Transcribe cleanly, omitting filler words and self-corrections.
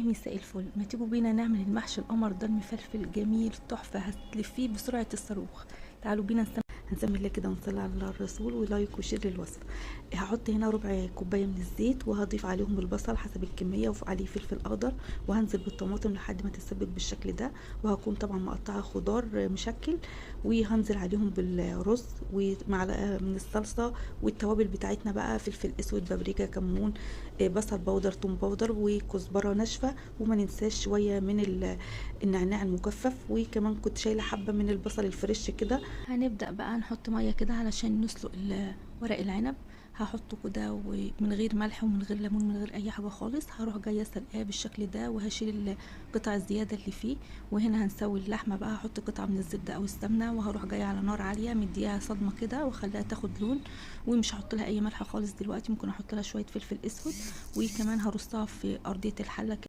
مساء الفل، ما تيجوا بينا نعمل المحشي القمر ده المفلفل جميل تحفة، هتلفيه بسرعة الصاروخ. تعالوا بينا هنسمي الله كده ونصلي على الرسول ولايك وشير للوصفة. هحط هنا ربع كوباية من الزيت، وهضيف عليهم البصل حسب الكمية وعليه فلفل اخضر، وهنزل بالطماطم لحد ما تتسبك بالشكل ده، وهكون طبعا مقطعة خضار مشكل، وهنزل عليهم بالرز ومعلقة من الصلصة والتوابل بتاعتنا بقى، فلفل اسود، بابريكا، كمون، بصل بودر، توم بودر، وكزبرة ناشفة، وما ننساش شوية من النعناع المجفف، وكمان كنت شايلة حبة من البصل الفريش كده. هنبدأ بقى نحط مية كده علشان نسلق ورق العنب. هحطه كده ومن غير ملح ومن غير ليمون من غير اي حاجه خالص، هروح جايه سلقاه بالشكل ده، وهشيل القطع الزياده اللي فيه. وهنا هنسوي اللحمه بقى، هحط قطعه من الزبده او السمنه، وهروح جايه على نار عاليه مديها صدمه كده واخليها تاخد لون. ومش هحط لها اي ملح خالص دلوقتي، ممكن احط لها شويه فلفل اسود، وكمان هرصها في ارضيه الحله